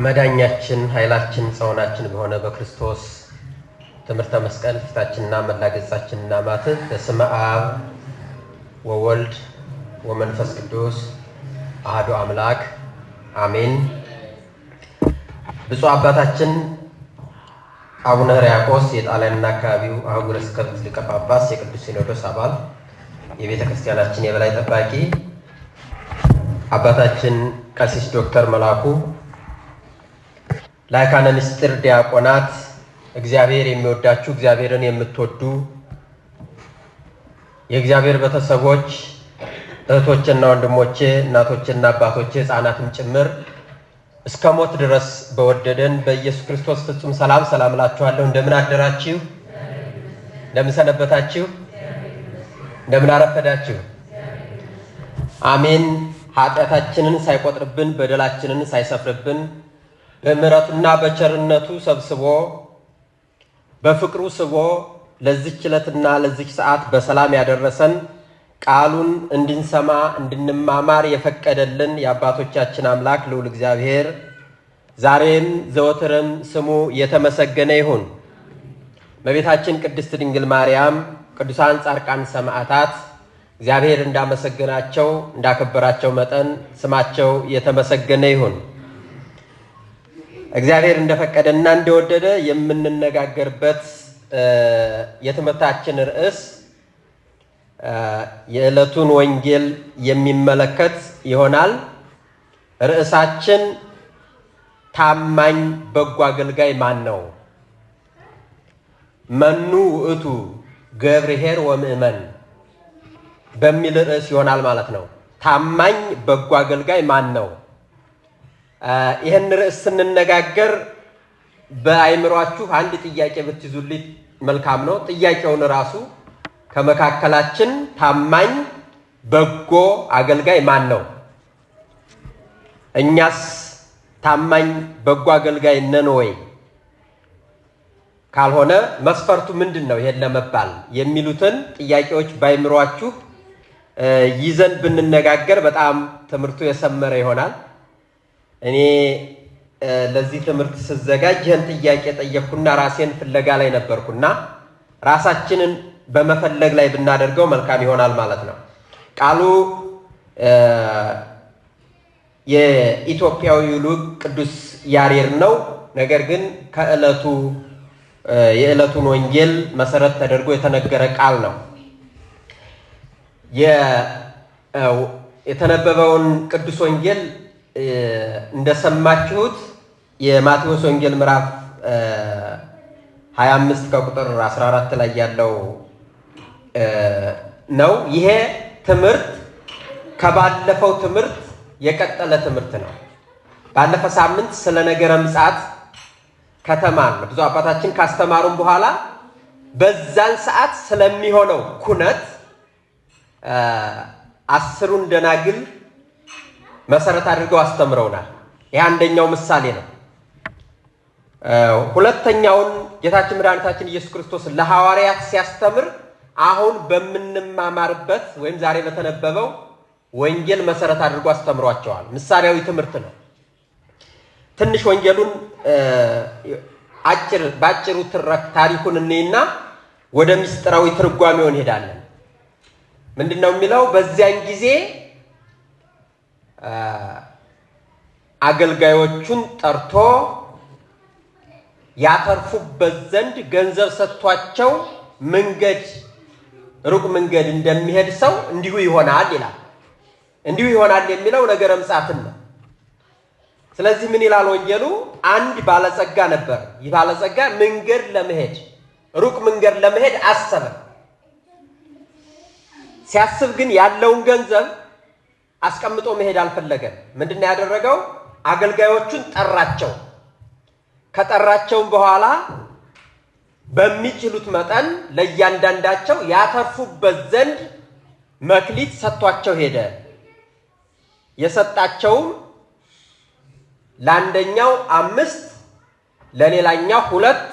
መዳኛችን ኃይላችን ጸውናችን በሆነ በክርስቶስ ትምህርተ መስቀል ፊታችንና መላገጻችንና ማተብ በስመ አብ ወወልድ ወመንፈስ ቅዱስ አሐዱ አምላክ አሜን። ብፁዕ አባታችን አቡነ ሕርያቆስ የጣሊያንና አካባቢው አህጉረ ስብከት ሊቀ ጳጳስ የቅዱስ ሲኖዶስ አባል የቤተ ክርስቲያናችን የበላይ ጠባቂ አባታችን ቀሲስ ዶክተር መላኩ ላይካነ ምስጢር ዲያቆናት እግዚአብሔር የሚወዳችሁ እግዚአብሔርን የምትወዱ የእግዚአብሔር ቤተሰቦች እህቶችና ወንድሞቼ እናቶችና አባቶቼ ሕፃናትም ጭምር እስከ ሞት ድረስ በወደደን በኢየሱስ ክርስቶስ ፍጹም ሰላም እላችኋለሁ። እንደምን አደራችሁ? እንደምን ሰነበታችሁ? እንደምን አረፈዳችሁ? አሜን። ኃጢአታችንን ሳይቆጥርብን በደላችንን ሳይሰፍርብን በምሕረቱና በቸርነቱ ሰብስቦ በፍቅሩ ስቦ ለዚች ዕለትና ለዚች ሰዓት በሰላም ያደረሰን ቃሉን እንድንሰማ እንድንማማር የፈቀደልን የአባቶቻችን አምላክ ልዑል እግዚአብሔር ዛሬም ዘወትርም ስሙ የተመሰገነ ይሁን። እመቤታችን ቅድስት ድንግል ማርያም፣ ቅዱሳን ጻድቃን ሰማዕታት እግዚአብሔር እንዳመሰገናቸው እንዳከበራቸው መጠን ስማቸው የተመሰገነ ይሁን። እግዚአብሔር እንደፈቀደና እንደወደደ የምንነጋገርበት የትምህርታችን ርዕስ የዕለቱን ወንጌል የሚመለከት ይሆናል። ርዕሳችን ታማኝ በጎ አገልጋይ ማን ነው? መኑ ውእቱ ገብርኄር ወምእመን በሚል ርዕስ ይሆናል ማለት ነው። ታማኝ በጎ አገልጋይ ማን ነው? ይህን ርዕስ ስንነጋገር በአይምሯችሁ አንድ ጥያቄ ብትይዙልኝ መልካም ነው። ጥያቄውን ራሱ ከመካከላችን ታማኝ በጎ አገልጋይ ማን ነው? እኛስ ታማኝ በጎ አገልጋይ ነን ወይ? ካልሆነ መስፈርቱ ምንድን ነው ይሄን ለመባል የሚሉትን ጥያቄዎች በአይምሯችሁ ይዘን ብንነጋገር በጣም ትምህርቱ የሰመረ ይሆናል። እኔ ለዚህ ትምህርት ስዘጋጅ ይህን ጥያቄ ጠየቅኩና ራሴን ፍለጋ ላይ ነበርኩና ራሳችንን በመፈለግ ላይ ብናደርገው መልካም ይሆናል ማለት ነው። ቃሉ የኢትዮጵያዊ ሊቅ ቅዱስ ያሬድ ነው። ነገር ግን የዕለቱን ወንጌል መሰረት ተደርጎ የተነገረ ቃል ነው። የተነበበውን ቅዱስ ወንጌል እንደሰማችሁት የማቴዎስ ወንጌል ምዕራፍ 25 ከቁጥር 14 ላይ ያለው ነው። ይሄ ትምህርት ከባለፈው ትምህርት የቀጠለ ትምህርት ነው። ባለፈ ሳምንት ስለ ነገረ ምጽአት ከተማን ብዙ አባታችን ካስተማሩን በኋላ በዛን ሰዓት ስለሚሆነው ኩነት 10ሩን ደናግል መሰረት አድርገው አስተምረውናል። ይህ አንደኛው ምሳሌ ነው። ሁለተኛውን ጌታችን መድኃኒታችን ኢየሱስ ክርስቶስ ለሐዋርያት ሲያስተምር አሁን በምንማማርበት ወይም ዛሬ በተነበበው ወንጌል መሰረት አድርጎ አስተምሯቸዋል። ምሳሌያዊ ትምህርት ነው። ትንሽ ወንጌሉን ባጭሩ ታሪኩን እንይና ወደ ምስጢራዊ ትርጓሜው እንሄዳለን። ምንድነው የሚለው? በዚያን ጊዜ አገልጋዮቹን ጠርቶ ያተርፉበት ዘንድ ገንዘብ ሰጥቷቸው ሩቅ መንገድ እንደሚሄድ ሰው እንዲሁ ይሆናል ይላል። እንዲሁ ይሆናል የሚለው ነገረ ምጽአትን ነው። ስለዚህ ምን ይላል ወንጌሉ? አንድ ባለጸጋ ነበር። ይህ ባለጸጋ ሩቅ መንገድ ለመሄድ አሰበ። ሲያስብ ግን ያለውን ገንዘብ አስቀምጦ መሄድ አልፈለገም። ምንድነው ያደረገው? አገልጋዮቹን ጠራቸው። ከጠራቸውም በኋላ በሚችሉት መጠን ለእያንዳንዳቸው ያተርፉበት ዘንድ መክሊት ሰጥቷቸው ሄደ። የሰጣቸውም ለአንደኛው 5 ለሌላኛው 2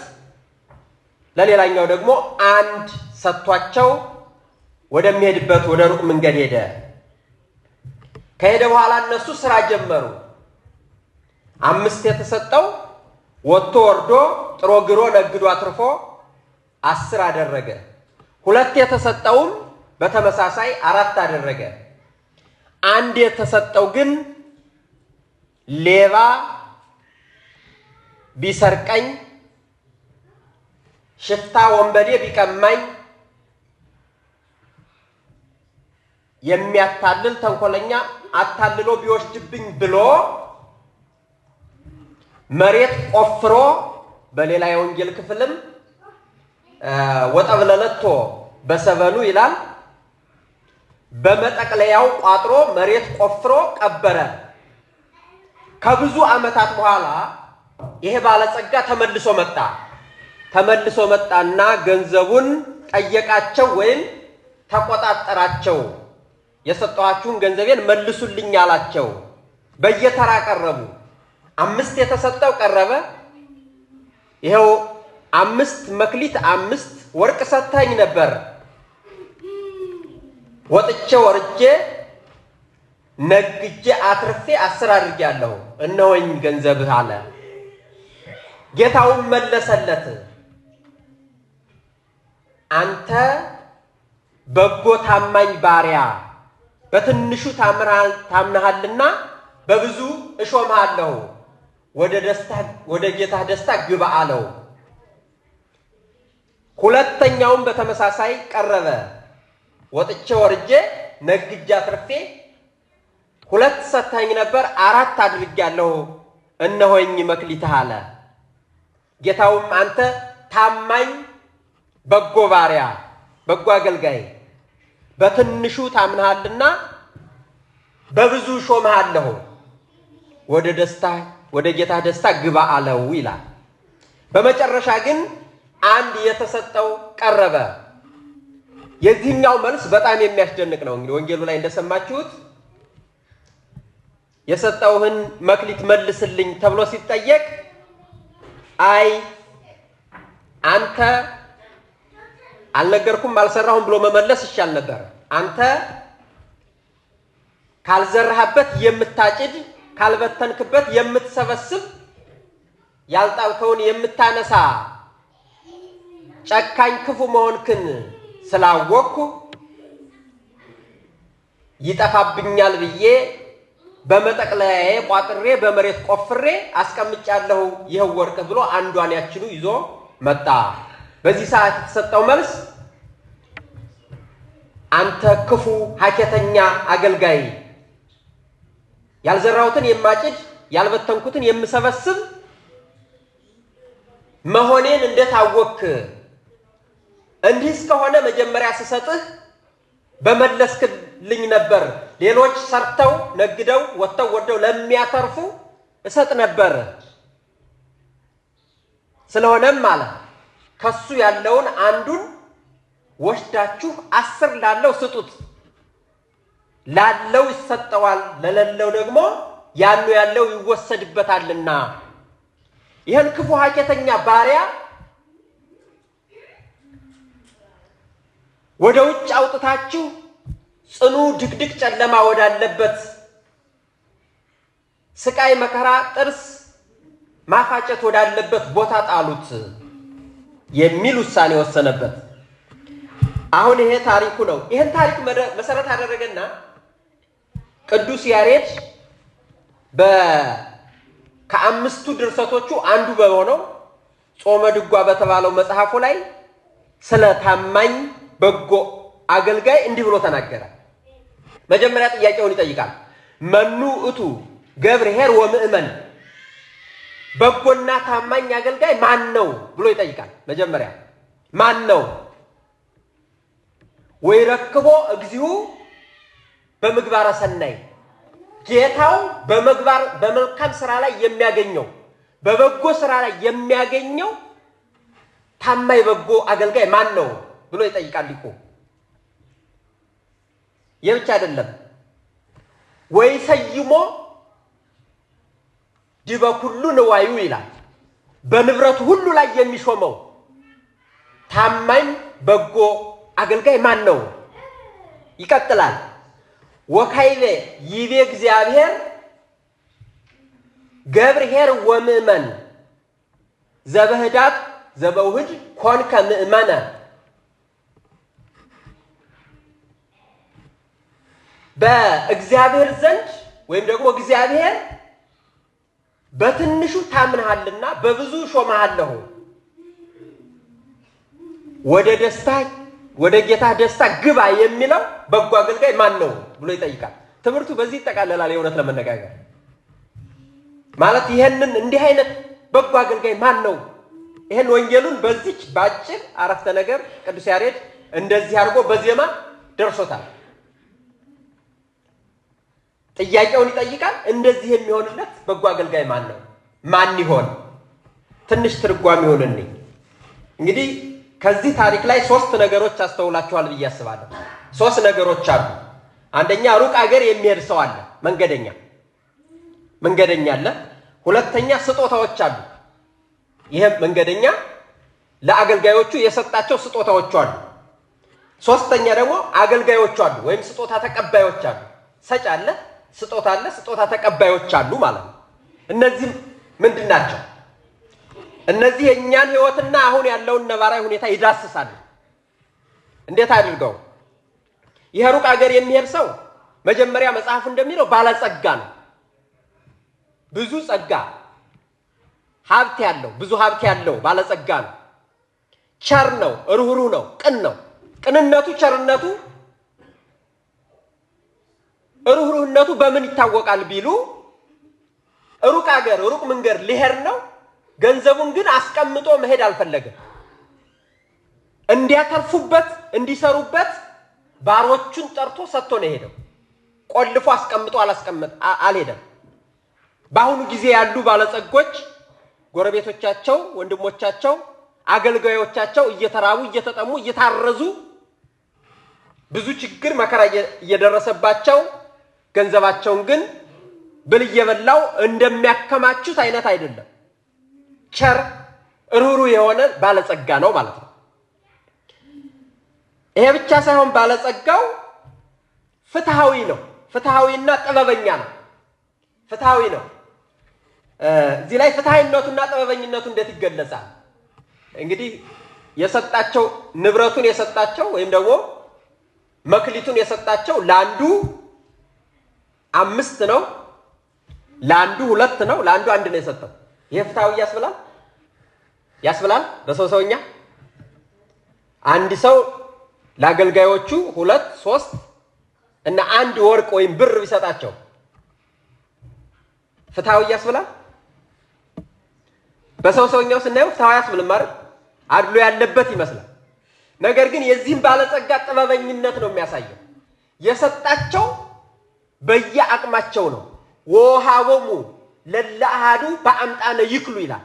ለሌላኛው ደግሞ 1 ሰጥቷቸው ወደሚሄድበት ወደ ሩቅ መንገድ ሄደ። ከሄደ በኋላ እነሱ ስራ ጀመሩ። 5 የተሰጠው ወጥቶ ወርዶ ጥሮ ግሮ ነግዶ አትርፎ 10 አደረገ። 2 የተሰጠውም በተመሳሳይ 4 አደረገ። 1 የተሰጠው ግን ሌባ ቢሰርቀኝ ሽፍታ ወንበዴ ቢቀማኝ የሚያታልል ተንኮለኛ አታልሎ ቢወስድብኝ ብሎ መሬት ቆፍሮ በሌላ የወንጌል ክፍልም ወጠብለለቶ በሰበኑ ይላል በመጠቅለያው ቋጥሮ መሬት ቆፍሮ ቀበረ። ከብዙ ዓመታት በኋላ ይሄ ባለጸጋ ተመልሶ መጣና ገንዘቡን ጠየቃቸው ወይም ተቆጣጣራቸው። የሰጣችሁን ገንዘቤን መልሱልኝ አላቸው። በየተራ ቀረቡ። 5 የተሰጠው ቀረበ። ይሄው 5 መክሊት 5 ወርቅ ሰጥተኝ ነበር፣ ወጥቼ ወርጄ ነግጄ አትርፌ 10 አድርጌያለሁ፣ እነሆኝ ገንዘብህ አለ። ጌታውን መለሰለት፣ አንተ በጎ ታማኝ ባሪያ፣ በትንሹ ታምነሃልና በብዙ እሾምሃለሁ፣ ወደ ጌታህ ደስታ ግባ አለው። ሁለተኛውም በተመሳሳይ ቀረበ። ወጥቼ ወርጄ ነግጄ አትርፌ 2 ሰጥተኝ ነበር፣ 4 አድርጌያለሁ፣ እነሆኝ መክሊትህ አለ። ጌታውም አንተ ታማኝ በጎ ባሪያ፣ በጎ አገልጋይ፣ በትንሹ ታምነሃልና በብዙ ሾምሃለሁ፣ ወደ ጌታህ ደስታ ግባ አለው ይላል። በመጨረሻ ግን 1 የተሰጠው ቀረበ። የዚህኛው መልስ በጣም የሚያስደንቅ ነው። እንግዲህ ወንጌሉ ላይ እንደሰማችሁት የሰጠውህን መክሊት መልስልኝ ተብሎ ሲጠየቅ አይ አንተ አልነገርኩም አልሰራሁም ብሎ መመለስ ይሻል ነበር። አንተ ካልዘራህበት የምታጭድ ካልበተንክበት የምትሰበስብ ያልጣልከውን የምታነሳ ጨካኝ ክፉ መሆንክን ስላወቅኩ ይጠፋብኛል ብዬ በመጠቅለያዬ ቋጥሬ በመሬት ቆፍሬ አስቀምጫለሁ፣ ይሄው ወርቅ ብሎ አንዷን ያችኑ ይዞ መጣ። በዚህ ሰዓት የተሰጠው መልስ አንተ ክፉ ሀኬተኛ አገልጋይ፣ ያልዘራሁትን የማጭድ ያልበተንኩትን የምሰበስብ መሆኔን እንደታወክ እንዲህ እስከሆነ መጀመሪያ ስሰጥህ በመለስክልኝ ነበር። ሌሎች ሰርተው ነግደው ወጥተው ወርደው ለሚያተርፉ እሰጥ ነበር። ስለሆነም አለ ከሱ ያለውን አንዱን ወስዳችሁ 10 ላለው ስጡት፣ ላለው ይሰጠዋል፣ ለሌለው ደግሞ ያኑ ያለው ይወሰድበታልና። ይህን ክፉ ሀኬተኛ ባሪያ ወደ ውጭ አውጥታችሁ ጽኑ ድቅድቅ ጨለማ ወዳለበት ስቃይ መከራ ጥርስ ማፋጨት ወዳለበት ቦታ ጣሉት የሚል ውሳኔ ወሰነበት። አሁን ይሄ ታሪኩ ነው። ይሄን ታሪክ መሰረት አደረገና ቅዱስ ያሬድ ከ5ቱ ድርሰቶቹ አንዱ በሆነው ጾመ ድጓ በተባለው መጽሐፉ ላይ ስለ ታማኝ በጎ አገልጋይ እንዲህ ብሎ ተናገረ። መጀመሪያ ጥያቄውን ይጠይቃል። መኑ እቱ ገብርኄር ወምእመን፣ በጎና ታማኝ አገልጋይ ማን ነው ብሎ ይጠይቃል። መጀመሪያ ማን ነው? ወይረክቦ እግዚኡ በምግባረ ሰናይ፣ ጌታው በመልካም ስራ ላይ የሚያገኘው በበጎ ስራ ላይ የሚያገኘው ታማኝ በጎ አገልጋይ ማን ነው ብሎ ይጠይቃል ሊቁ። የብቻ አይደለም፣ ወይ ሰይሞ ዲበ ኩሉ ንዋዩ ይላል። በንብረቱ ሁሉ ላይ የሚሾመው ታማኝ በጎ አገልጋይ ማን ነው? ይቀጥላል። ወካይቤ ይቤ እግዚአብሔር ገብርኄር ወምእመን ዘበህዳት ዘበውህድ ኮንከ ምእመነ በእግዚአብሔር ዘንድ ወይም ደግሞ እግዚአብሔር በትንሹ ታምናልና በብዙ ሾመሃለሁ ወደ ጌታ ደስታ ግባ የሚለው በጎ አገልጋይ ማን ነው ብሎ ይጠይቃል። ትምህርቱ በዚህ ይጠቃለላል። የእውነት ለመነጋገር ማለት ይሄንን እንዲህ አይነት በጎ አገልጋይ ማን ነው? ይሄን ወንጌሉን በዚች ባጭር አረፍተ ነገር ቅዱስ ያሬድ እንደዚህ አድርጎ በዜማ ደርሶታል። ጥያቄውን ይጠይቃል። እንደዚህ የሚሆንለት በጎ አገልጋይ ማን ነው? ማን ይሆን? ትንሽ ትርጓሜውን እንይ። እንግዲህ ከዚህ ታሪክ ላይ ሶስት ነገሮች አስተውላችኋል ብዬ አስባለሁ። ሶስት ነገሮች አሉ። አንደኛ ሩቅ ሀገር የሚሄድ ሰው አለ፣ መንገደኛ አለ። ሁለተኛ ስጦታዎች አሉ። ይሄ መንገደኛ ለአገልጋዮቹ የሰጣቸው ስጦታዎች አሉ። ሶስተኛ ደግሞ አገልጋዮች አሉ ወይም ስጦታ ተቀባዮች አሉ። ሰጭ አለ፣ ስጦታ አለ፣ ስጦታ ተቀባዮች አሉ ማለት ነው። እነዚህ ምንድን ናቸው? እነዚህ የእኛን ህይወትና አሁን ያለውን ነባራዊ ሁኔታ ይዳስሳሉ። እንዴት አድርገው? ይሄ ሩቅ ሀገር የሚሄድ ሰው መጀመሪያ መጽሐፉ እንደሚለው ባለጸጋ ነው። ብዙ ጸጋ ሀብት ያለው ብዙ ሀብት ያለው ባለጸጋ ነው። ቸር ነው፣ ርህሩህ ነው፣ ቅን ነው። ቅንነቱ፣ ቸርነቱ፣ ርህሩህነቱ በምን ይታወቃል ቢሉ ሩቅ ሀገር ሩቅ መንገድ ሊሄድ ነው። ገንዘቡን ግን አስቀምጦ መሄድ አልፈለገም። እንዲያተርፉበት እንዲሰሩበት ባሮቹን ጠርቶ ሰጥቶ ነው ሄደው። ቆልፎ አስቀምጦ አልሄደም። በአሁኑ ጊዜ ያሉ ባለጸጎች ጎረቤቶቻቸው፣ ወንድሞቻቸው፣ አገልጋዮቻቸው እየተራቡ እየተጠሙ እየታረዙ ብዙ ችግር መከራ እየደረሰባቸው ገንዘባቸውን ግን ብል እየበላው እንደሚያከማቹት አይነት አይደለም። ቸር ርህሩህ የሆነ ባለጸጋ ነው ማለት ነው። ይሄ ብቻ ሳይሆን ባለጸጋው ፍትሃዊ ነው። ፍትሃዊና ጥበበኛ ነው። ፍትሃዊ ነው። እዚህ ላይ ፍትሃዊነቱና ጥበበኝነቱ እንዴት ይገለጻል? እንግዲህ የሰጣቸው ንብረቱን የሰጣቸው ወይም ደግሞ መክሊቱን የሰጣቸው ለአንዱ 5 ነው፣ ለአንዱ 2 ነው፣ ለአንዱ 1 ነው የሰጠው። ይሄ ፍትሃዊ ያስብላል? በሰውኛ አንድ ሰው ለአገልጋዮቹ 2፣ 3 እና 1 ወርቅ ወይም ብር ቢሰጣቸው ፍትሃዊ ያስብላል? በሰውኛው ስናየው ፍትሃዊ ያስብልም ማለት አድሎ ያለበት ይመስላል። ነገር ግን የዚህን ባለጸጋ ጥበበኝነት ነው የሚያሳየው። የሰጣቸው በየአቅማቸው ነው። ወሃቦሙ ለለአሃዱ በአምጣነ ይክሉ ይላል።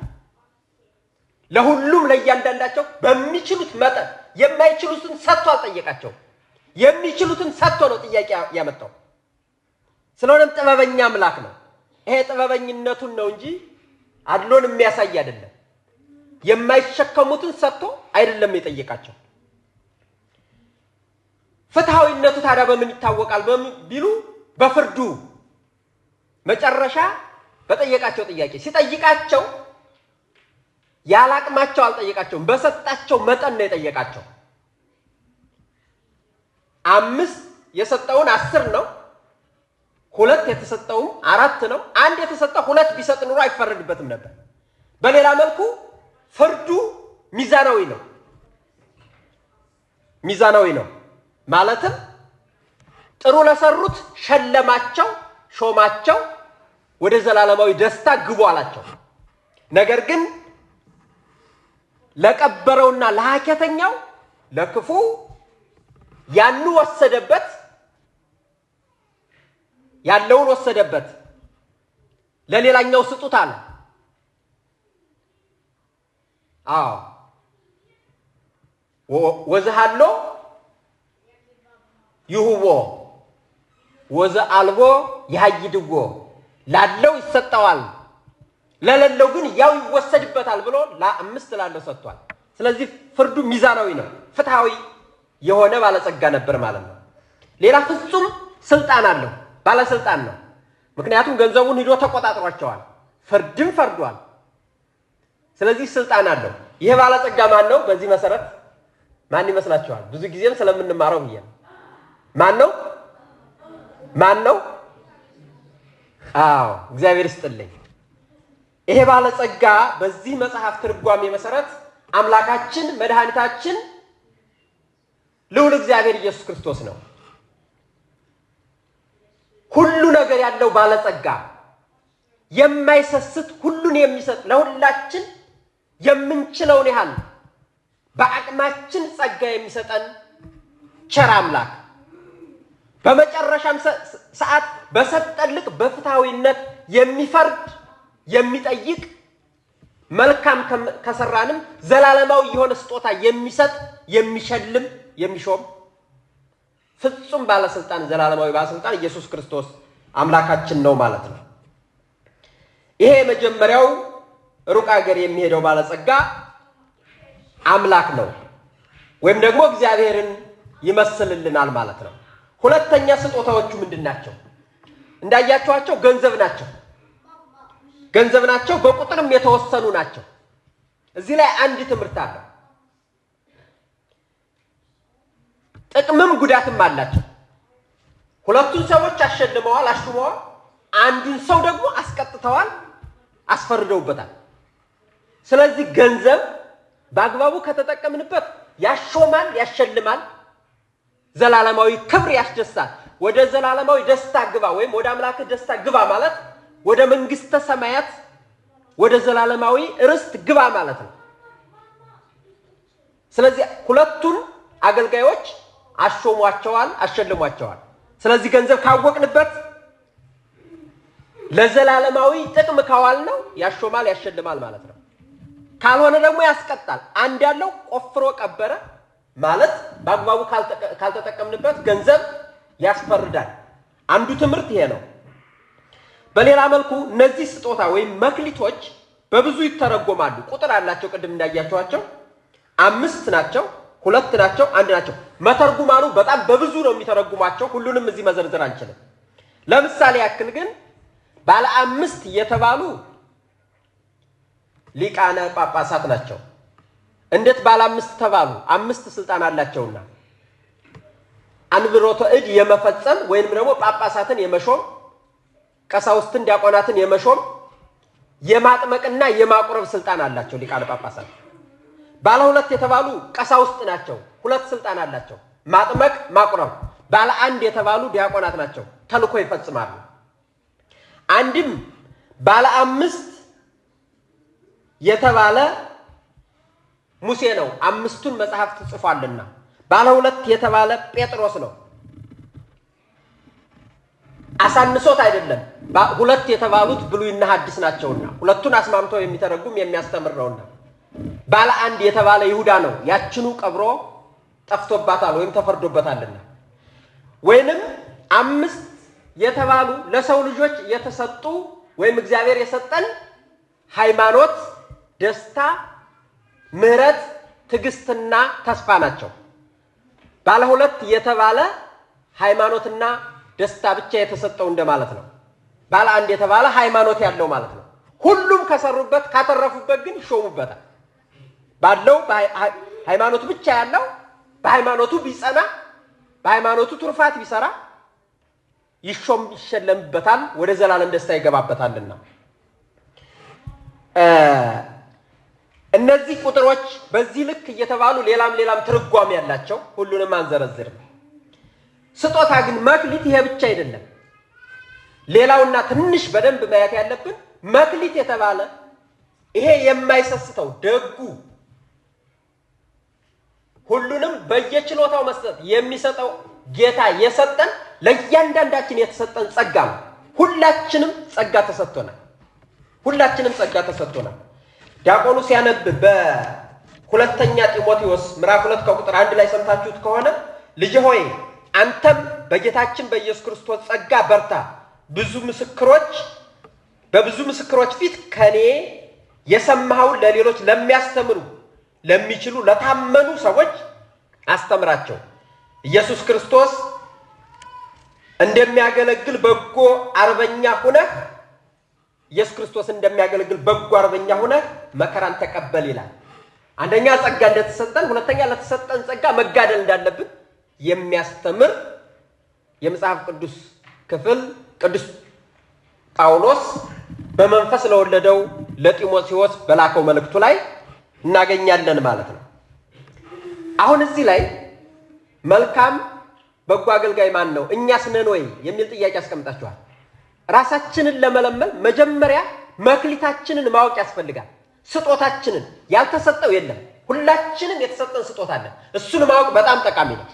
ለሁሉም ለእያንዳንዳቸው በሚችሉት መጠን፣ የማይችሉትን ሰጥቶ አልጠየቃቸው። የሚችሉትን ሰጥቶ ነው ጥያቄ ያመጣው። ስለሆነም ጥበበኛ አምላክ ነው። ይሄ ጥበበኝነቱን ነው እንጂ አድሎን የሚያሳይ አይደለም። የማይሸከሙትን ሰጥቶ አይደለም የጠየቃቸው። ፍትሃዊነቱ ታዲያ በምን ይታወቃል ቢሉ በፍርዱ መጨረሻ በጠየቃቸው ጥያቄ ሲጠይቃቸው ያላቅማቸው አልጠየቃቸውም። በሰጣቸው መጠን ነው የጠየቃቸው። 5 የሰጠውን 10 ነው። 2 የተሰጠውም 4 ነው። 1 የተሰጠው 2 ቢሰጥ ኑሮ አይፈረድበትም ነበር። በሌላ መልኩ ፍርዱ ሚዛናዊ ነው። ማለትም ጥሩ ለሰሩት ሸለማቸው፣ ሾማቸው፣ ወደ ዘላለማዊ ደስታ ግቡ አላቸው። ነገር ግን ለቀበረውና ለሐኬተኛው ለክፉ ያኑ ወሰደበት፣ ያለውን ወሰደበት፣ ለሌላኛው ስጡት አለ። ወዘሃሎ ይሁቦ ወዘአልቦ ያይድጎ፣ ላለው ይሰጠዋል ለሌለው ግን ያው ይወሰድበታል ብሎ ለ5 ላለው ሰጥቷል። ስለዚህ ፍርዱ ሚዛናዊ ነው። ፍትሃዊ የሆነ ባለጸጋ ነበር ማለት ነው። ሌላ ፍጹም ስልጣን አለው፣ ባለስልጣን ነው። ምክንያቱም ገንዘቡን ሂዶ ተቆጣጥሯቸዋል። ፍርድም ፈርዷል። ስለዚህ ስልጣን አለው። ይሄ ባለጸጋ ማን ነው? በዚህ መሰረት ማን ይመስላችኋል? ብዙ ጊዜም ስለምንማረው ብዬ ነው። ማን ነው? አዎ እግዚአብሔር ይስጥልኝ። ይሄ ባለጸጋ በዚህ መጽሐፍ ትርጓሜ መሰረት አምላካችን መድኃኒታችን ልዑል እግዚአብሔር ኢየሱስ ክርስቶስ ነው። ሁሉ ነገር ያለው ባለጸጋ፣ የማይሰስት ሁሉን የሚሰጥ ለሁላችን የምንችለውን ያህል በአቅማችን ጸጋ የሚሰጠን ቸር አምላክ፣ በመጨረሻም ሰዓት በሰጠን ልክ በፍትሃዊነት የሚፈርድ የሚጠይቅ፣ መልካም ከሰራንም ዘላለማዊ የሆነ ስጦታ የሚሰጥ የሚሸልም የሚሾም ፍጹም ባለስልጣን ዘላለማዊ ባለስልጣን ኢየሱስ ክርስቶስ አምላካችን ነው ማለት ነው። ይሄ መጀመሪያው ሩቅ ሀገር የሚሄደው ባለጸጋ አምላክ ነው ወይም ደግሞ እግዚአብሔርን ይመስልልናል ማለት ነው። ሁለተኛ ስጦታዎቹ ምንድናቸው? እንዳያችኋቸው ገንዘብ ናቸው፣ በቁጥርም የተወሰኑ ናቸው። እዚህ ላይ አንድ ትምህርት አለ። ጥቅምም ጉዳትም አላቸው። ሁለቱን ሰዎች አሸልመዋል፣ አሹመዋል። አንዱን ሰው ደግሞ አስቀጥተዋል፣ አስፈርደውበታል። ስለዚህ ገንዘብ በአግባቡ ከተጠቀምንበት ያሾማል፣ ያሸልማል፣ ዘላለማዊ ክብር ያስደስታል። ወደ ዘላለማዊ ደስታ ግባ ወይም ወደ አምላክ ደስታ ግባ ማለት ወደ መንግስተ ሰማያት ወደ ዘላለማዊ ርስት ግባ ማለት ነው። ስለዚህ ሁለቱን አገልጋዮች አሾሟቸዋል፣ አሸልሟቸዋል። ስለዚህ ገንዘብ ካወቅንበት ለዘላለማዊ ጥቅም ካዋል ነው ያሾማል፣ ያሸልማል ማለት ነው። ካልሆነ ደግሞ ያስቀጣል። አንድ ያለው ቆፍሮ ቀበረ ማለት በአግባቡ ካልተጠቀምንበት ገንዘብ ያስፈርዳል። አንዱ ትምህርት ይሄ ነው። በሌላ መልኩ እነዚህ ስጦታ ወይም መክሊቶች በብዙ ይተረጎማሉ። ቁጥር አላቸው። ቅድም እንዳያችኋቸው 5 ናቸው፣ 2 ናቸው፣ 1 ናቸው። መተርጉማኑ በጣም በብዙ ነው የሚተረጉማቸው። ሁሉንም እዚህ መዘርዘር አንችልም። ለምሳሌ ያክል ግን ባለ 5 የተባሉ ሊቃነ ጳጳሳት ናቸው። እንዴት ባለ 5 ተባሉ? 5 ስልጣን አላቸውና አንብሮተ እድ የመፈጸም ወይንም ደግሞ ጳጳሳትን የመሾም፣ ቀሳውስትን ዲያቆናትን የመሾም፣ የማጥመቅና የማቁረብ ስልጣን አላቸው ሊቃነ ጳጳሳት። ባለ 2 የተባሉ ቀሳውስት ናቸው። 2 ስልጣን አላቸው፣ ማጥመቅ፣ ማቁረብ። ባለ 1 የተባሉ ዲያቆናት ናቸው፣ ተልኮ ይፈጽማሉ። አንድም ባለ 5 የተባለ ሙሴ ነው፣ 5ቱን መጽሐፍት ጽፏልና። ባለ 2 የተባለ ጴጥሮስ ነው፣ አሳንሶት አይደለም። 2 የተባሉት ብሉይና ሐዲስ ናቸውና ሁለቱን አስማምተው የሚተረጉም የሚያስተምር ነውና። ባለ 1 የተባለ ይሁዳ ነው፣ ያችኑ ቀብሮ ጠፍቶባታል ወይም ተፈርዶበታልና። ወይንም 5 የተባሉ ለሰው ልጆች የተሰጡ ወይም እግዚአብሔር የሰጠን ሃይማኖት፣ ደስታ፣ ምህረት፣ ትዕግስትና ተስፋ ናቸው። ባለ 2 የተባለ ሃይማኖትና ደስታ ብቻ የተሰጠው እንደማለት ነው። ባለ 1 የተባለ ሃይማኖት ያለው ማለት ነው። ሁሉም ከሰሩበት ካተረፉበት ግን ይሾሙበታል። ባለው ሃይማኖት ብቻ ያለው በሃይማኖቱ ቢጸና በሃይማኖቱ ትሩፋት ቢሰራ ይሸለምበታል፣ ወደ ዘላለም ደስታ ይገባበታልና። እነዚህ ቁጥሮች በዚህ ልክ እየተባሉ ሌላም ትርጓሜ ያላቸው ሁሉንም አንዘረዝርም። ስጦታ ግን መክሊት ይሄ ብቻ አይደለም። ሌላውና ትንሽ በደንብ ማየት ያለብን መክሊት የተባለ ይሄ የማይሰስተው ደጉ ሁሉንም በየችሎታው መስጠት የሚሰጠው ጌታ የሰጠን ለእያንዳንዳችን የተሰጠን ጸጋ ነው። ሁላችንም ጸጋ ተሰጥቶናል። ዲያቆኑ ሲያነብ በሁለተኛ ጢሞቴዎስ ምዕራፍ 2 ከቁጥር 1 ላይ ሰምታችሁት ከሆነ ልጅ ሆይ አንተም በጌታችን በኢየሱስ ክርስቶስ ጸጋ በርታ፣ በብዙ ምስክሮች ፊት ከኔ የሰማኸውን ለሌሎች ለሚያስተምሩ ለሚችሉ ለታመኑ ሰዎች አስተምራቸው። ኢየሱስ ክርስቶስ እንደሚያገለግል በጎ አርበኛ ሆነህ ኢየሱስ ክርስቶስ እንደሚያገለግል በጎ አርበኛ ሆነ መከራን ተቀበል ይላል። አንደኛ ጸጋ እንደተሰጠን፣ ሁለተኛ ለተሰጠን ጸጋ መጋደል እንዳለብን የሚያስተምር የመጽሐፍ ቅዱስ ክፍል ቅዱስ ጳውሎስ በመንፈስ ለወለደው ለጢሞቴዎስ በላከው መልእክቱ ላይ እናገኛለን ማለት ነው። አሁን እዚህ ላይ መልካም በጎ አገልጋይ ማን ነው እኛስ ነን ወይ የሚል ጥያቄ አስቀምጣችኋል። ራሳችንን ለመለመን መጀመሪያ መክሊታችንን ማወቅ ያስፈልጋል። ስጦታችንን ያልተሰጠው የለም። ሁላችንም የተሰጠን ስጦታ አለ። እሱን ማወቅ በጣም ጠቃሚ ነው።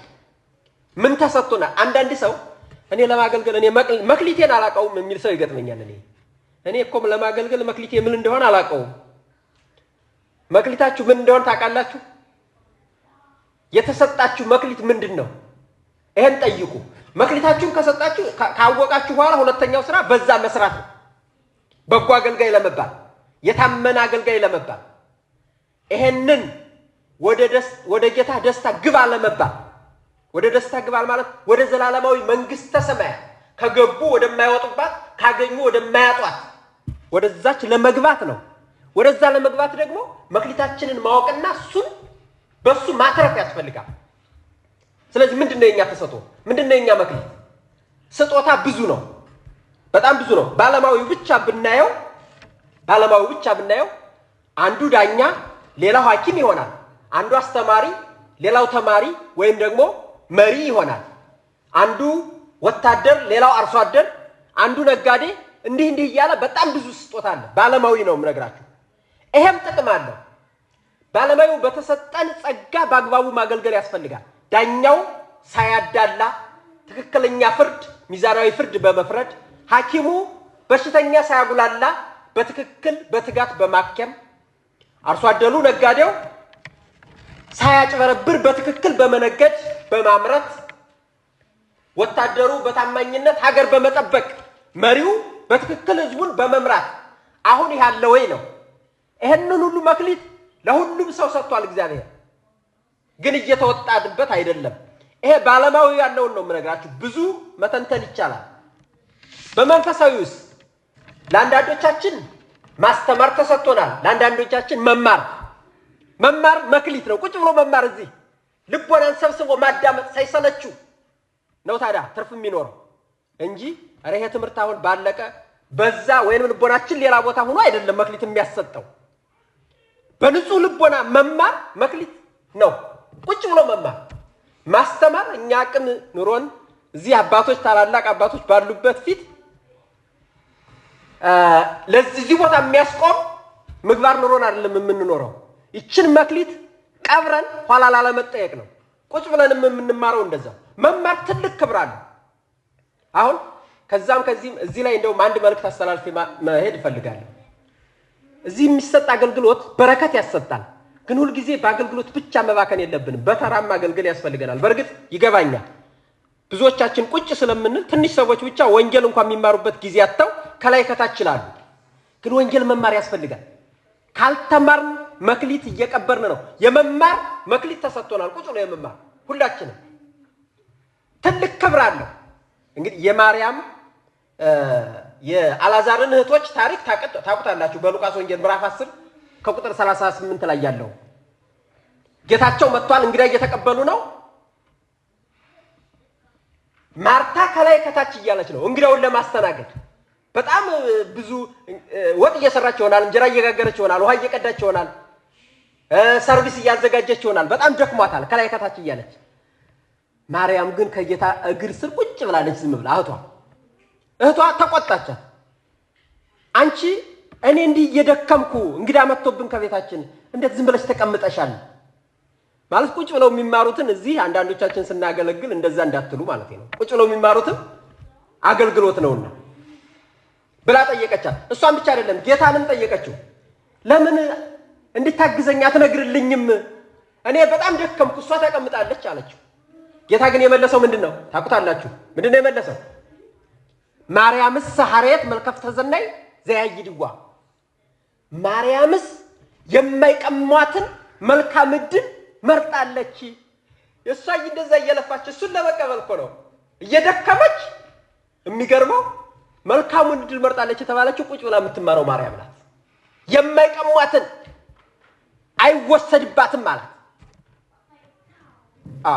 ምን ተሰጥቶናል? አንዳንድ ሰው እኔ ለማገልገል እኔ መክሊቴን አላውቀውም የሚል ሰው ይገጥመኛል። እኔ እኮ ለማገልገል መክሊቴ ምን እንደሆነ አላውቀውም። መክሊታችሁ ምን እንደሆነ ታውቃላችሁ? የተሰጣችሁ መክሊት ምንድነው? ይሄን ጠይቁ። መክሊታችሁን ከሰጣችሁ ካወቃችሁ በኋላ ሁለተኛው ስራ በዛ መስራት ነው። በጎ አገልጋይ ለመባል፣ የታመነ አገልጋይ ለመባል፣ ይሄንን ወደ ጌታ ደስታ ግባ ለመባል፣ ወደ ደስታ ግባ ማለት ወደ ዘላለማዊ መንግስተ ሰማያት ከገቡ ወደማይወጡባት ካገኙ ወደማያጧት ወደዛች ለመግባት ነው። ወደዛ ለመግባት ደግሞ መክሊታችንን ማወቅና እሱን በሱ ማትረፍ ያስፈልጋል። ስለዚህ ምንድነው የኛ ተሰጥኦ? ምንድነው የኛ መክሊት? ስጦታ ብዙ ነው፣ በጣም ብዙ ነው። ባለማዊው ብቻ ብናየው አንዱ ዳኛ ሌላው ሐኪም ይሆናል። አንዱ አስተማሪ ሌላው ተማሪ ወይም ደግሞ መሪ ይሆናል። አንዱ ወታደር ሌላው አርሶ አደር፣ አንዱ ነጋዴ፣ እንዲህ እያለ በጣም ብዙ ስጦታ አለ። ባለማዊ ነው የምነግራችሁ። ይሄም ጥቅም አለው። ባለማዊው በተሰጠን ጸጋ በአግባቡ ማገልገል ያስፈልጋል። ዳኛው ሳያዳላ ትክክለኛ ፍርድ፣ ሚዛናዊ ፍርድ በመፍረድ፣ ሐኪሙ በሽተኛ ሳያጉላላ በትክክል በትጋት በማከም፣ አርሶ አደሩ ነጋዴው ሳያጭበረብር በትክክል በመነገድ በማምረት፣ ወታደሩ በታማኝነት ሀገር በመጠበቅ፣ መሪው በትክክል ህዝቡን በመምራት አሁን ያለው ወይ ነው። ይሄንን ሁሉ መክሊት ለሁሉም ሰው ሰጥቷል እግዚአብሔር። ግን እየተወጣበት አይደለም። ይሄ ባለማዊ ያለውን ነው የምነግራችሁ። ብዙ መተንተን ይቻላል። በመንፈሳዊ ውስጥ ለአንዳንዶቻችን ማስተማር ተሰጥቶናል። ለአንዳንዶቻችን መማር መክሊት ነው። ቁጭ ብሎ መማር፣ እዚህ ልቦናን ሰብስቦ ማዳመጥ ሳይሰለችው ነው ታዲያ ትርፍ የሚኖረው እንጂ ይሄ ትምህርት አሁን ባለቀ በዛ ወይንም ልቦናችን ሌላ ቦታ ሆኖ አይደለም መክሊት የሚያሰጠው። በንጹህ ልቦና መማር መክሊት ነው። ቁጭ ብሎ መማር ማስተማር፣ እኛ አቅም ኑሮን እዚህ አባቶች ታላላቅ አባቶች ባሉበት ፊት ለዚህ ቦታ የሚያስቆም ምግባር ኑሮን አይደለም የምንኖረው። ይችን መክሊት ቀብረን ኋላ ላለመጠየቅ ነው ቁጭ ብለን የምንማረው። እንደዛ መማር ትልቅ ክብር አለው። አሁን ከዚህም እዚህ ላይ እንደውም አንድ መልእክት አስተላልፌ መሄድ እፈልጋለሁ። እዚህ የሚሰጥ አገልግሎት በረከት ያሰጣል። ግን ሁሉ ጊዜ በአገልግሎት ብቻ መባከን የለብንም። በተራም አገልግል ያስፈልገናል። በርግጥ ይገባኛል። ብዙዎቻችን ቁጭ ስለምንል ትንሽ ሰዎች ብቻ ወንጌል እንኳን የሚማሩበት ጊዜ አጥተው ከላይ ከታች ይላሉ። ግን ወንጌል መማር ያስፈልጋል። ካልተማርን መክሊት እየቀበርን ነው። የመማር መክሊት ተሰጥቶናል። ቁጭ ነው የመማር ሁላችንም ትልቅ ክብር አለው። እንግዲህ የማርያም የአልዓዛርን እህቶች ታሪክ ታውቁታላችሁ። በሉቃስ ወንጌል ምዕራፍ 10 ከቁጥር 38 ላይ ያለው ጌታቸው መጥቷል። እንግዳ እየተቀበሉ ነው። ማርታ ከላይ ከታች እያለች ነው እንግዳውን ለማስተናገድ። በጣም ብዙ ወጥ እየሰራች ይሆናል፣ እንጀራ እየጋገረች ይሆናል፣ ውሃ እየቀዳች ይሆናል፣ ሰርቪስ እያዘጋጀች ይሆናል። በጣም ደክሟታል ከላይ ከታች እያለች። ማርያም ግን ከጌታ እግር ስር ቁጭ ብላለች ዝም ብላ። እህቷ ተቆጣቻት። አንቺ እኔ እንዲህ እየደከምኩ እንግዳ መጥቶብን ከቤታችን እንዴት ዝም ብለሽ ተቀምጠሻል? ማለት ቁጭ ብለው የሚማሩትን እዚህ አንዳንዶቻችን ስናገለግል እንደዛ እንዳትሉ ማለት ነው። ቁጭ ብለው የሚማሩትን አገልግሎት ነውና ብላ ጠየቀቻት። እሷን ብቻ አይደለም ጌታንም ጠየቀችው። ለምን እንድታግዘኛ አትነግርልኝም? እኔ በጣም ደከምኩ፣ እሷ ተቀምጣለች አለችው። ጌታ ግን የመለሰው ምንድነው? ታውቁታላችሁ። ምንድነው የመለሰው? ማርያምስ ሐሬት መልከፍተ ዘናይ ዘያይድዋ፣ ማርያምስ የማይቀሟትን መልካም ዕድል መርጣለች። እሷ እንደዛ እየለፋች እሱን ለመቀበል እኮ ነው እየደከመች። የሚገርመው መልካሙን ድል መርጣለች የተባለችው ቁጭ ብላ የምትማረው ማርያም ናት። የማይቀሟትን አይወሰድባትም ማለት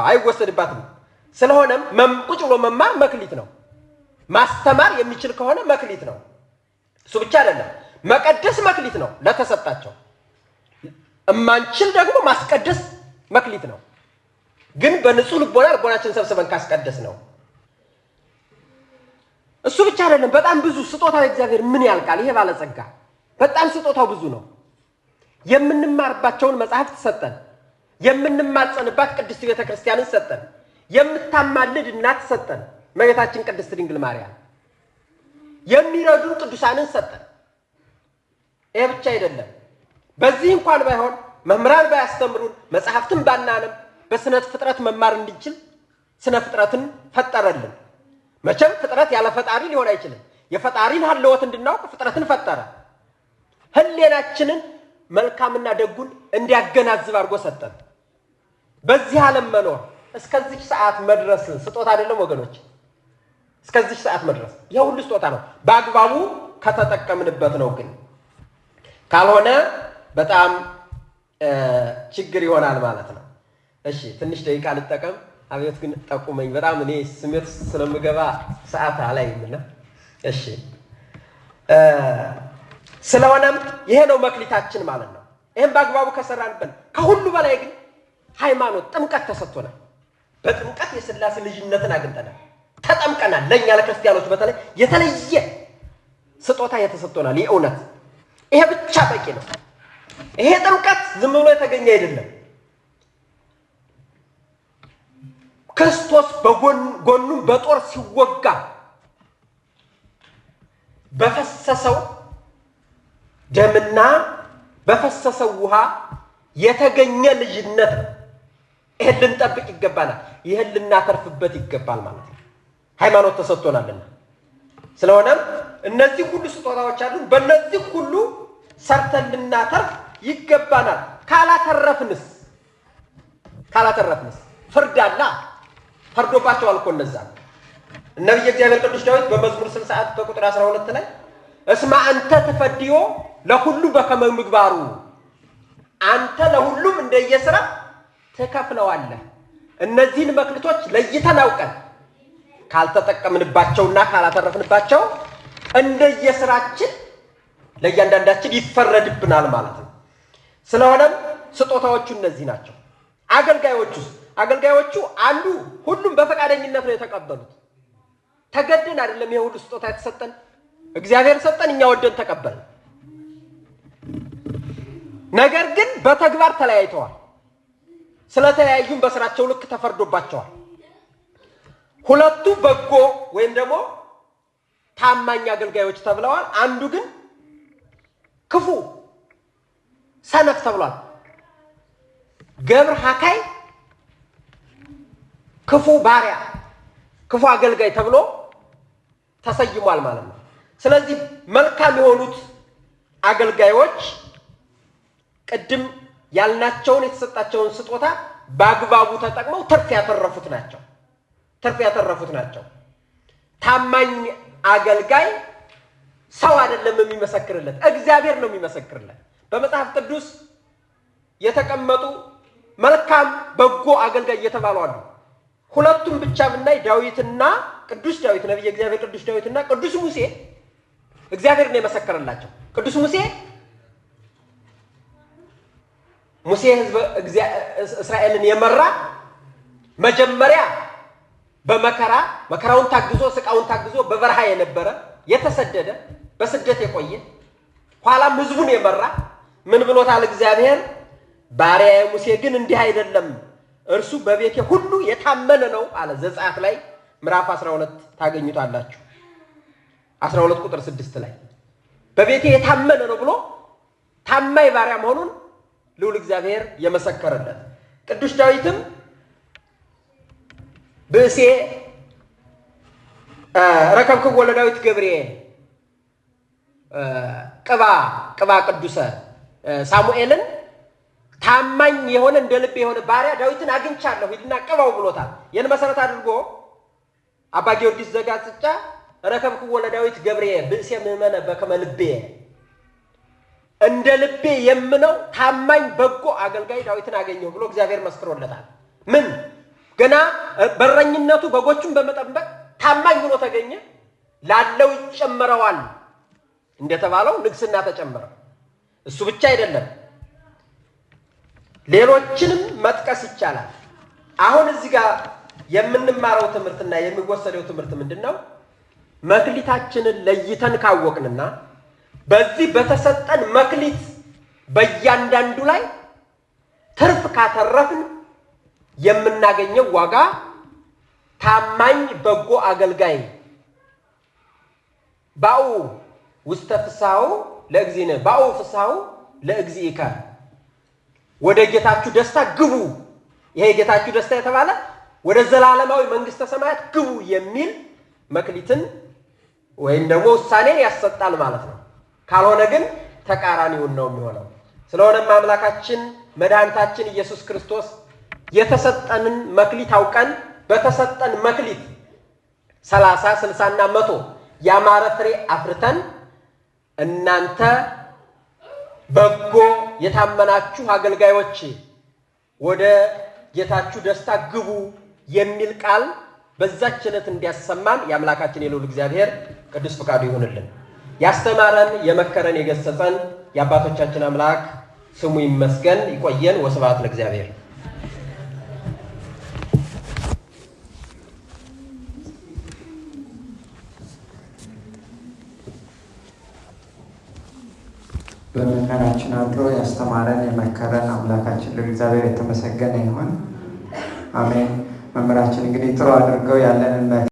አይወሰድባትም። ስለሆነም ቁጭ ብሎ መማር መክሊት ነው። ማስተማር የሚችል ከሆነ መክሊት ነው። እሱ ብቻ አይደለም፣ መቀደስ መክሊት ነው ለተሰጣቸው። እማንችል ደግሞ ማስቀደስ መክሊት ነው። ግን በንጹህ ልቦናችን ሰብስበን ካስቀደስ ነው። እሱ ብቻ አይደለም፣ በጣም ብዙ ስጦታው እግዚአብሔር ምን ያልቃል። ይሄ ባለጸጋ በጣም ስጦታው ብዙ ነው። የምንማርባቸውን መጽሐፍት ሰጠን። የምንማጸንባት ቅድስት ቤተክርስቲያንን ሰጠን። የምታማልድ እናት ሰጠን፣ እመቤታችን ቅድስት ድንግል ማርያም። የሚረዱን ቅዱሳንን ሰጠን። ይሄ ብቻ አይደለም። በዚህ እንኳን ባይሆን መምህራን ባያስተምሩን መጽሐፍትን ባናነም በስነ ፍጥረት መማር እንድንችል ስነ ፍጥረትን ፈጠረልን። መቼም ፍጥረት ያለ ፈጣሪ ሊሆን አይችልም። የፈጣሪን ሀለወት እንድናውቅ ፍጥረትን ፈጠረ። ህሌናችንን መልካምና ደጉን እንዲያገናዝብ አድርጎ ሰጠን። በዚህ ዓለም መኖር እስከዚህ ሰዓት መድረስ ስጦታ አይደለም ወገኖች? እስከዚህ ሰዓት መድረስ ይሄ ሁሉ ስጦታ ነው፣ በአግባቡ ከተጠቀምንበት ነው። ግን ካልሆነ በጣም ችግር ይሆናል ማለት ነው። እሺ ትንሽ ደቂቃ ልጠቀም። አብዮት ግን ጠቁመኝ። በጣም እኔ ስሜት ስለምገባ ሰዓት አላይምና። እሺ ስለሆነም ይሄ ነው መክሊታችን ማለት ነው። ይሄን በአግባቡ ከሰራንበት፣ ከሁሉ በላይ ግን ሃይማኖት ጥምቀት ተሰጥቶናል። በጥምቀት የሥላሴ ልጅነትን አግኝተናል፣ ተጠምቀናል። ለኛ ለክርስቲያኖች በተለይ የተለየ ስጦታ የተሰጥቶናል። የእውነት ይሄ ብቻ በቂ ነው። ይሄ ጥምቀት ዝም ብሎ የተገኘ አይደለም። ክርስቶስ በጎኑ በጦር ሲወጋ በፈሰሰው ደምና በፈሰሰው ውሃ የተገኘ ልጅነት ነው። ይሄን ልንጠብቅ ይገባናል። ይሄን ልናተርፍበት ይገባል ማለት ነው። ሃይማኖት ተሰጥቶናልና። ስለሆነም እነዚህ ሁሉ ስጦታዎች አሉ። በእነዚህ ሁሉ ሰርተን ልናተርፍ ይገባናል። ካላተረፍንስ ፍርድ አለ። ፈርዶባቸዋል እኮ እነዛ። ነቢየ እግዚአብሔር ቅዱስ ዳዊት በመዝሙር 60 በቁጥር 12 ላይ እስማ አንተ ተፈዲዮ ለሁሉ በከመ ምግባሩ፣ አንተ ለሁሉም እንደየሥራ ትከፍለዋለህ። እነዚህን መክሊቶች ለይተን አውቀን ካልተጠቀምንባቸውና ካላተረፍንባቸው እንደየሥራችን ለእያንዳንዳችን ይፈረድብናል ማለት ነው። ስለሆነም ስጦታዎቹ እነዚህ ናቸው። አገልጋዮቹ አንዱ ሁሉም በፈቃደኝነት ነው የተቀበሉት። ተገደን አይደለም። ይሄ ሁሉ ስጦታ የተሰጠን እግዚአብሔር ሰጠን፣ እኛ ወደን ተቀበልን። ነገር ግን በተግባር ተለያይተዋል። ስለተለያዩም በስራቸው ልክ ተፈርዶባቸዋል። ሁለቱ በጎ ወይም ደግሞ ታማኝ አገልጋዮች ተብለዋል። አንዱ ግን ክፉ ሰነፍ ተብሏል። ገብር ሀካይ፣ ክፉ ባሪያ፣ ክፉ አገልጋይ ተብሎ ተሰይሟል ማለት ነው። ስለዚህ መልካም የሆኑት አገልጋዮች ቅድም ያልናቸውን የተሰጣቸውን ስጦታ በአግባቡ ተጠቅመው ትርፍ ያተረፉት ናቸው። ታማኝ አገልጋይ ሰው አይደለም የሚመሰክርለት፣ እግዚአብሔር ነው የሚመሰክርለት። በመጽሐፍ ቅዱስ የተቀመጡ መልካም በጎ አገልጋይ እየተባሉ አሉ። ሁለቱም ብቻ ብናይ ዳዊትና ቅዱስ ዳዊት፣ ነቢየ እግዚአብሔር ቅዱስ ዳዊትና ቅዱስ ሙሴ እግዚአብሔር ነው የመሰከረላቸው። ቅዱስ ሙሴ ሕዝበ እስራኤልን የመራ መጀመሪያ መከራውን ታግዞ ስቃውን ታግዞ በበረሃ የነበረ የተሰደደ በስደት የቆየ ኋላም ሕዝቡን የመራ ምን ብሎታል እግዚአብሔር? ባሪያዬ ሙሴ ግን እንዲህ አይደለም፣ እርሱ በቤቴ ሁሉ የታመነ ነው አለ። ዘጸአት ላይ ምዕራፍ 12 ታገኙታላችሁ። 12 ቁጥር 6 ላይ በቤቴ የታመነ ነው ብሎ ታማኝ ባሪያ መሆኑን ልዑል እግዚአብሔር የመሰከረለት። ቅዱስ ዳዊትም ብእሴ ረከብክዎ ለዳዊት ገብርኤ ቅባ ቅዱሰ ሳሙኤልን ታማኝ የሆነ እንደ ልብ የሆነ ባሪያ ዳዊትን አግኝቻለሁ ይልና ቅባው ብሎታል። ይህን መሰረት አድርጎ አባ ጊዮርጊስ ዘጋስጫ ረከብክዎ ለዳዊት ገብርኤ ብእሴ ምእመነ በከመ ልቤ እንደ ልቤ የምነው ታማኝ በጎ አገልጋይ ዳዊትን አገኘው ብሎ እግዚአብሔር መስክሮለታል። ምን ገና በረኝነቱ በጎቹን በመጠበቅ ታማኝ ሆኖ ተገኘ። ላለው ይጨመረዋል እንደተባለው ንግስና ተጨመረ። እሱ ብቻ አይደለም፣ ሌሎችንም መጥቀስ ይቻላል። አሁን እዚህ ጋር የምንማረው ትምህርትና የሚወሰደው ትምህርት ምንድነው? መክሊታችንን ለይተን ካወቅንና በዚህ በተሰጠን መክሊት በእያንዳንዱ ላይ ትርፍ ካተረፍን የምናገኘው ዋጋ ታማኝ በጎ አገልጋይ ባኡ ውስተ ፍስሐው ለእግዚእነ ባኡ ፍስሐው ለእግዚእከ ወደ ጌታችሁ ደስታ ግቡ። ይሄ ጌታችሁ ደስታ የተባለ ወደ ዘላለማዊ መንግስተ ሰማያት ግቡ የሚል መክሊትን ወይም ደግሞ ውሳኔን ያሰጣል ማለት ነው። ካልሆነ ግን ተቃራኒውን ነው የሚሆነው። ስለሆነም አምላካችን መድኃኒታችን ኢየሱስ ክርስቶስ የተሰጠንን መክሊት አውቀን በተሰጠን መክሊት 30 60 እና 100 ያማረ ፍሬ አፍርተን እናንተ በጎ የታመናችሁ አገልጋዮች ወደ ጌታችሁ ደስታ ግቡ የሚል ቃል በዛች ዕለት እንዲያሰማን የአምላካችን የልዑል እግዚአብሔር ቅዱስ ፈቃዱ ይሁንልን። ያስተማረን የመከረን የገሰጸን የአባቶቻችን አምላክ ስሙ ይመስገን። ይቆየን። ወስብሐት ለእግዚአብሔር። በመከራችን አድሮ ያስተማረን የመከረን አምላካችን ለእግዚአብሔር የተመሰገነ ይሁን። አሜን። መምህራችን እንግዲህ ጥሩ አድርገው ያለንን